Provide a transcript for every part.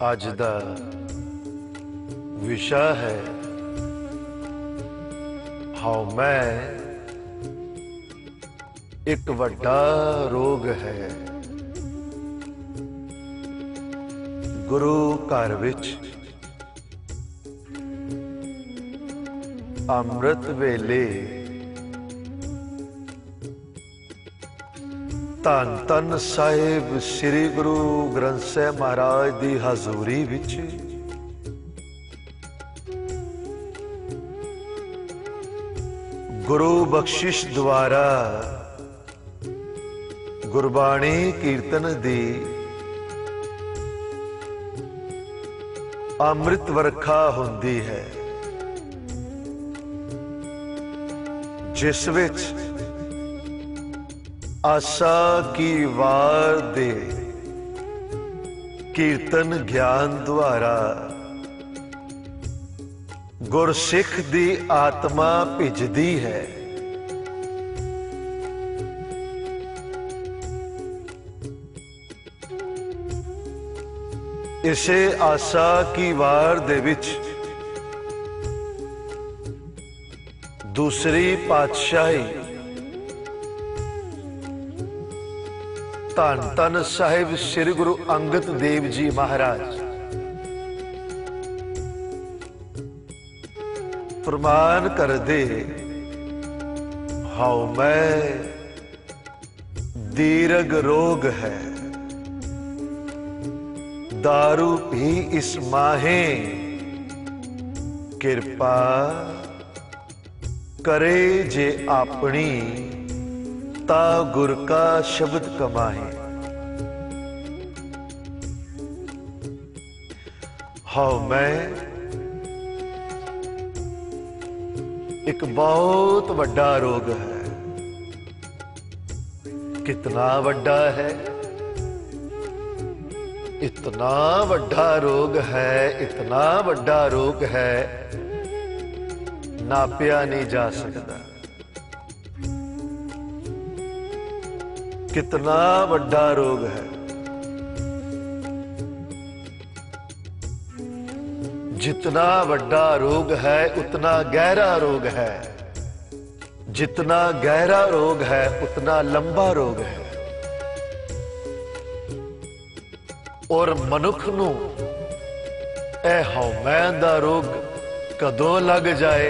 ਅੱਜ ਦਾ ਵਿਸ਼ਾ ਹੈ ਹਾਉ ਮੈਂ ਇੱਕ ਵੱਡਾ ਰੋਗ ਹੈ। ਗੁਰੂ ਘਰ ਵਿੱਚ ਅੰਮ੍ਰਿਤ ਵੇਲੇ ਧੰਨ ਧੰਨ ਸਾਹਿਬ ਸ੍ਰੀ ਗੁਰੂ ਗ੍ਰੰਥ ਸਾਹਿਬ ਮਹਾਰਾਜ ਦੀ ਹਜ਼ੂਰੀ ਵਿੱਚ ਗੁਰੂ ਬਖਸ਼ਿਸ਼ ਦੁਆਰਾ ਗੁਰਬਾਣੀ ਕੀਰਤਨ ਦੀ ਅੰਮ੍ਰਿਤ ਵਰਖਾ ਹੁੰਦੀ ਹੈ, ਜਿਸ ਵਿੱਚ आशा की वार दे कीर्तन ज्ञान द्वारा गुरसिख दी आत्मा भिजदी है। इसे आशा की वार दे विच दूसरी पातशाही धन धन साहिब श्री गुरु अंगद देव जी महाराज फरमान कर दे हाउ मैं दीर्घ रोग है, दारू भी इस माहे कृपा करे जे अपनी ता गुर का शब्द कमाए। हाउ मैं एक बहुत बड़ा रोग है। कितना बड़ा है? इतना बड़ा रोग है, इतना बड़ा रोग है, नापिया नहीं जा सकता। कितना बड़ा रोग है। जितना बड़ा रोग है उतना गहरा रोग है, जितना गहरा रोग है उतना लंबा रोग है। और मनुख नूं ए हौमै दा रोग कदों लग जाए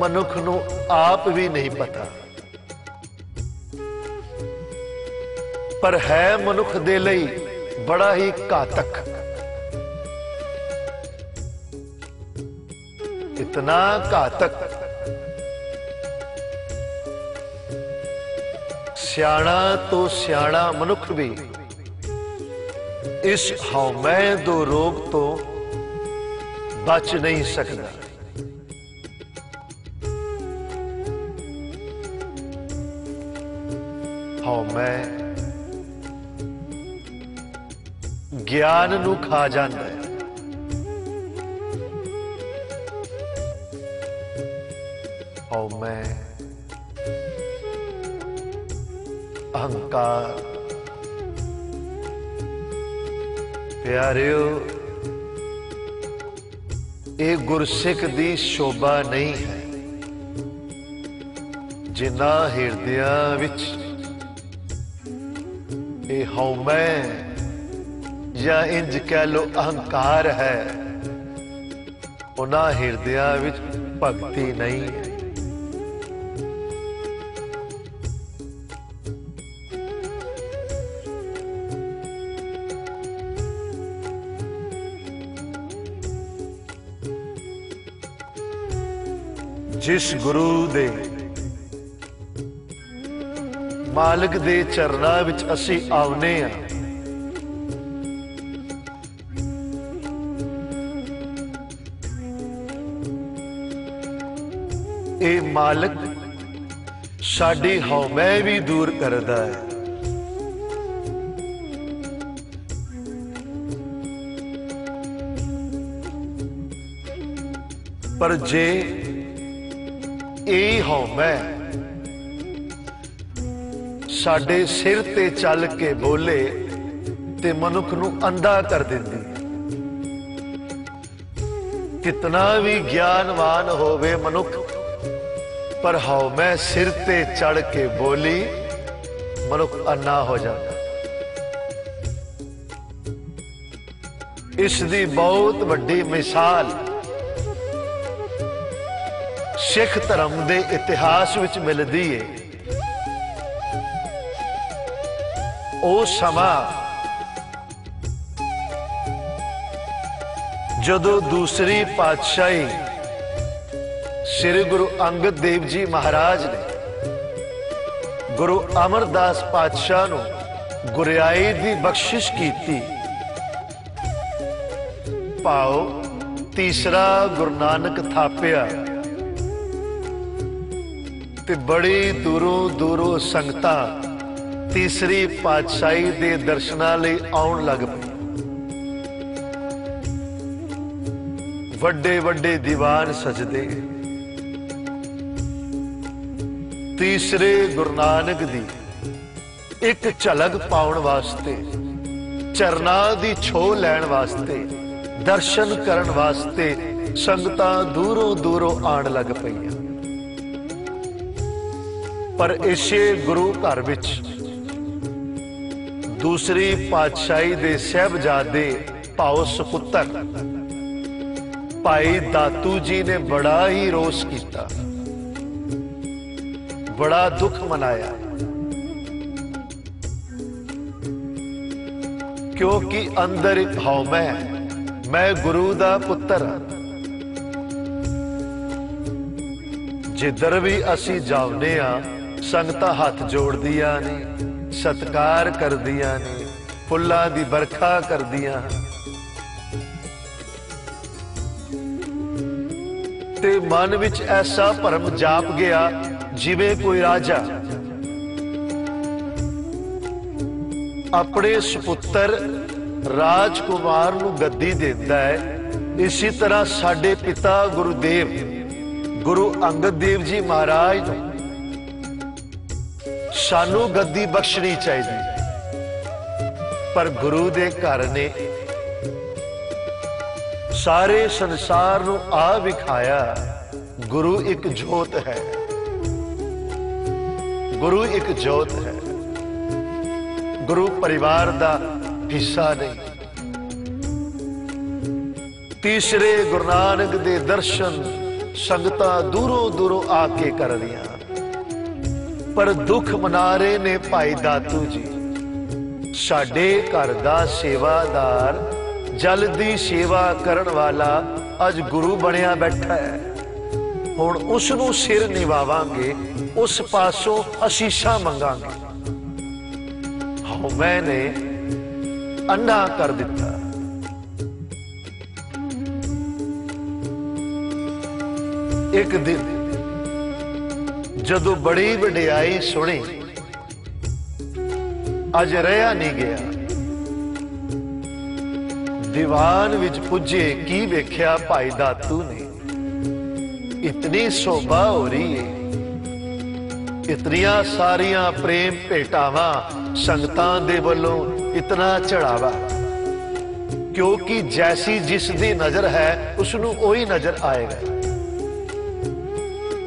मनुख नूं आप भी नहीं पता। पर है मनुख दे लई बड़ा ही घातक। इतना घातक सियाणा तो सियाणा मनुख भी इस हौमै दो रोग तो बच नहीं सकता। हौमै ज्ञान नू खा जाता है। हौमै अहंकार। प्यारियो, ये गुरसिख दी शोभा नहीं है। जिन्ना हिरदियां विच ये हौमै या इंज कह लो अहंकार है, उन्हां हिरदियां विच भगती नहीं है। जिस गुरु दे मालिक दे चरना विच असी आवने आ, ए मालिक साडी हौमै भी दूर करदा है। पर जे यही हौमै साडे सिर ते चल के बोले ते मनुख नू अंधा कर देंदी। कितना भी ज्ञानवान होवे मनुख, पर हौमै सिर ते चढ़ के बोली मनुख अन्ना हो जाता। इस दी बहुत वड्डी मिसाल सिख धर्म के इतिहास विच मिलती है। ओ समा जदों दूसरी पातशाही श्री गुरु अंगद देव जी महाराज ने गुरु अमरदास पातशाह नूं गुरियाई दी बख्शिश की। भाव तीसरा गुरु नानक थापिया ते बड़ी दूरों दूरों संगतां तीसरी पातशाही दे दर्शनां लई आउण लग पई। वड्डे वड्डे दीवान सजदे तीसरे गुरु नानक दी एक झलक पाउण वास्ते, चरनां दी छो लैण वास्ते, दर्शन करन वास्ते संगतां दूरों दूरों आण लग पईयां। पर इसे गुरु घर विच दूसरी पातशाही दे साहबजादे भाव सपुत्र भाई दातू जी ने बड़ा ही रोस किया, बड़ा दुख मनाया। क्योंकि अंदर एक हौमै, मैं गुरु दा पुत्र हाँ। जिधर भी असी जावने आ संगतां हाथ जोड़दियां ने, सत्कार करदियां ने, फुल्लां दी बरखा करदियां। ते मन विच ऐसा भरम जाप गया जिवें कोई राजा अपने सुपुत्र राजकुमार नूं गद्दी देंदा है। इसी तरह साडे पिता गुरुदेव गुरु अंगद देव जी महाराज नूं सानू गद्दी बख्शनी चाहिए। पर गुरु दे घर ने सारे संसार नू आ विखाया गुरु एक जोत है, गुरु एक जोत है, गुरु परिवार दा हिस्सा नहीं। तीसरे गुरु नानक दे दर्शन संगतां दूरों दूरों आके कर रही, पर दुख मना रहे ने भाई दातू जी। साडे घर दा सेवादार जल दी सेवा करन वाला अज गुरु बनया बैठा है। हुण उस नूं सिर निवावांगे, उस पासों असीसां मंगांगे। मैंने अन्ना कर दिता। एक दिन जदों बड़ी वडियाई सुनी, अज रहा नहीं गया। दीवान विच पुजे की वेख्या भाई दातू ने, इतनी शोभा हो रही है, इतनियां सारियां प्रेम भेटावां संगतां दे वल्लों, इतना चढ़ावा, क्योंकि जैसी जिसदी नजर है उसनूं ओही नजर आएगा।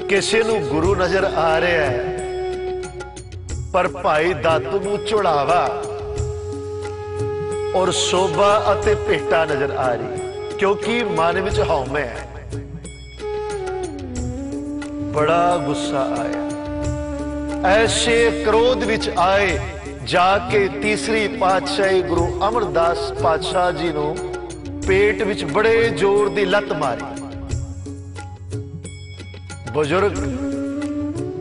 किसी नूं गुरु नजर आ रहा है, पर भाई दातू नूं चढ़ावा और शोभा अते भेटा नजर आ रही, क्योंकि मन विच हौमे है। बड़ा गुस्सा आया, ऐसे क्रोध विच आए, जाके तीसरी पातशाही गुरु अमरदास पातशाह जी नूं पेट विच बड़े जोर दी लत मारी। बुजुर्ग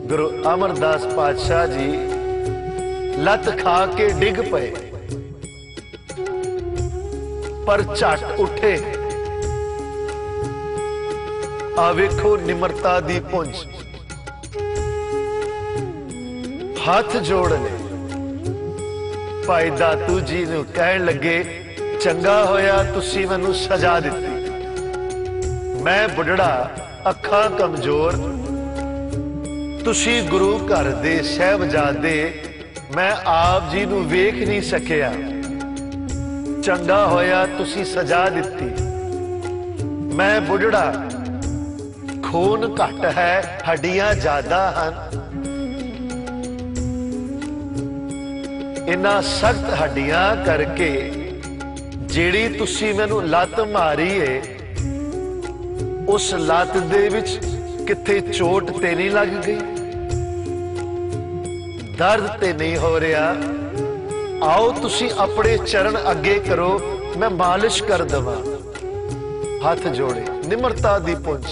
गुरु अमरदास पातशाह जी लत खा के डिग पे, पर झट उठे। आ वेखो निमरता दी पुंज, हाथ जोड़ ले। भाई दातू जी नूं कहण लगे, चंगा होया तुसी मैनूं सजा दित्ती। मैं बुढ़ड़ा, अखां कमजोर, तुसी गुरु घर दे साहिबजादे, मैं आप जी नूं वेख नहीं सकिया। चंगा होया तुसी सजा दित्ती। मैं बुढ़ड़ा, खून घट है, हड्डियां ज्यादा हैं। इन्ना सख्त हड्डियां करके जेड़ी तुसी मैनू लत मारी है, उस लत दे विच किथे चोट ते नहीं लग गई, दर्द ते नहीं हो रहा। आओ तुसी अपने चरण अगे करो, मैं मालिश कर दवा। हाथ जोड़े, निमरता दी पुंज।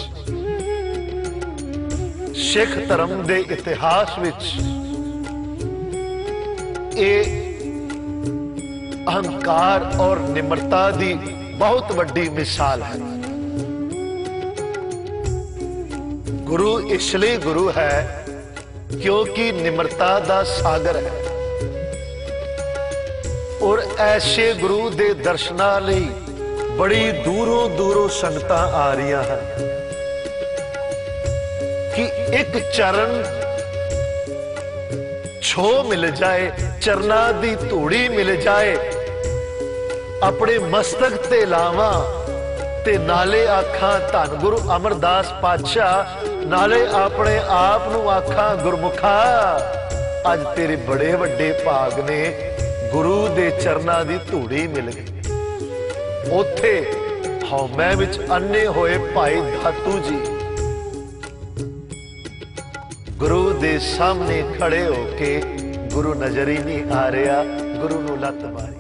सिख धर्म दे इतिहास विच अहंकार और निम्रता दी बहुत वड्डी मिसाल है। गुरु इसलिए गुरु है क्योंकि निम्रता दा सागर है, और ऐसे गुरु दे दर्शनां लई बड़ी दूरों दूरों संगतां आ रही हैं कि एक चरण छो मिल जाए, चरना दी धूड़ी मिल जाए, अपने मस्तक ते लावा ते नाले आखा धन गुरु अमरदास पातशाह, नाले अपने आप नूं आखा गुरमुखा, अज तेरे बड़े वड्डे भाग ने, गुरु दे चरना दी धूड़ी मिल गई। उथे हौमे विच अन्ने होए भाई दातू जी गुरु दे सामने खड़े होके, गुरु नजर ही नहीं आ रहा, गुरु नूं लत मारी।